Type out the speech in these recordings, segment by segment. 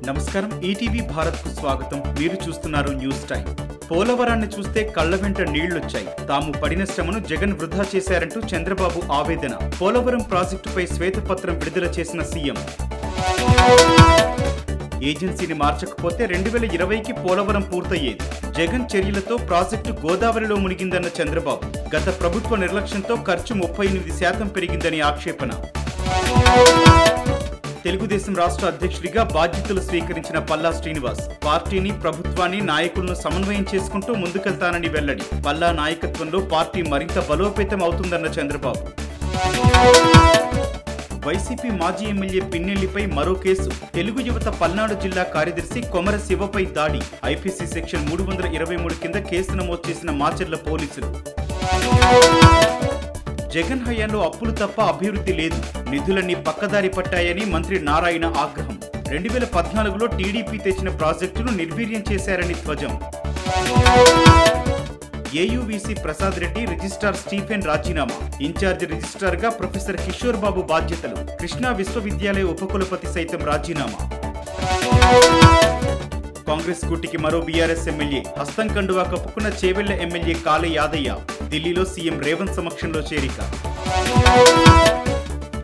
నమస్కారం ఈటీవీ భారత్ కు స్వాగతం. మీరు చూస్తున్నారు న్యూస్ టైం. పోలవరాన్ని చూస్తే కళ్ల వెంట నీళ్లొచ్చాయి. తాము పడిన శ్రమను జగన్ వృధా చేశారంటూ చంద్రబాబు ఆవేదన. పోలవరం ప్రాజెక్టుపై శ్వేతపత్రం విడుదల చేసిన సీఎం. ఏజెన్సీని మార్చకపోతే 2020కి పోలవరం పూర్తయ్యేది. జగన్ చర్యలతో ప్రాజెక్టు గోదావరిలో మునిగిందన్న చంద్రబాబు. గత ప్రభుత్వ నిర్లక్ష్యంతో ఖర్చు 38% పెరిగిందని ఆక్షేపణ. తెలుగుదేశం రాష్ట్ర అధ్యక్షుడిగా బాధ్యతలు స్వీకరించిన పల్లా శ్రీనివాస్ పార్టీని, ప్రభుత్వాన్ని, నాయకులను సమన్వయం చేసుకుంటూ ముందుకెళ్తానని వెల్లడి. పల్లా నాయకత్వంలో పార్టీ మరింత బలోపేతం అవుతుందన్న చంద్రబాబు. వైసీపీ మాజీ ఎమ్మెల్యే పిన్నెల్లిపై మరో కేసు. తెలుగు యువత పల్నాడు జిల్లా కార్యదర్శి కొమర శివపై దాడి. ఐపీసీ సెక్షన్ 323 కింద కేసు నమోదు చేసిన మాచర్ల పోలీసులు. జగన్ హయాంలో అప్పులు తప్ప అభివృద్ధి లేదు, నిధులన్నీ పక్కదారి పట్టాయని మంత్రి నారాయణ ఆగ్రహం. 2014లో టీడీపీ తెచ్చిన ప్రాజెక్టును నిర్వీర్యం చేశారని ధ్వజం. ఏయూవీసీ ప్రసాద్ రెడ్డి, రిజిస్ట్రార్ స్టీఫెన్ రాజీనామా. ఇన్ఛార్జి రిజిస్ట్రార్గా ప్రొఫెసర్ కిషోర్ బాబు బాధ్యతలు. కృష్ణా విశ్వవిద్యాలయ ఉపకులపతి సైతం రాజీనామా. కాంగ్రెస్ కూటికి మరో బీఆర్ఎస్ ఎమ్మెల్యే. హస్తం కండువా కప్పుకున్న చేవెళ్ల ఎమ్మెల్యే కాళే యాదయ్య ఢిల్లీలో సీఎం రేవంత్ సమక్షంలో చేరిక.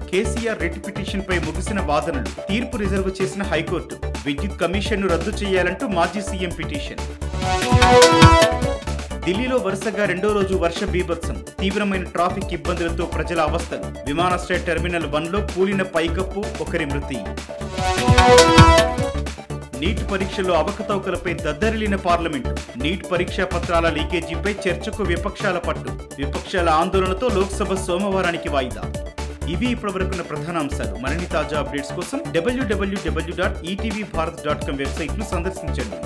కేసీఆర్ రిట్ పిటిషన్పై ముగిసిన వాదనలు. తీర్పు రిజర్వ్ చేసిన హైకోర్టు. విద్యుత్ కమిషన్ను రద్దు చేయాలంటూ మాజీ సీఎం పిటిషన్. ఢిల్లీలో వరుసగా రెండో రోజు వర్ష బీభత్సం. తీవ్రమైన ట్రాఫిక్ ఇబ్బందులతో ప్రజల అవస్థలు. విమానాశ్రయ టెర్మినల్ 1లో కూలిన పైకప్పు, ఒకరి మృతి. నీట్ పరీక్షల్లో అవకతవకలపై దద్దరిల్లిన పార్లమెంటు. నీట్ పరీక్షా పత్రాల లీకేజీపై చర్చకు విపక్షాల పట్టు. విపక్షాల ఆందోళనతో లోక్సభ సోమవారానికి వాయిదా. ఇవి ఇప్పటివరకున్న ప్రధాన అంశాలు. మరిన్ని తాజా అప్డేట్స్ కోసం www.etvbharat.com వెబ్సైట్ను సందర్శించండి.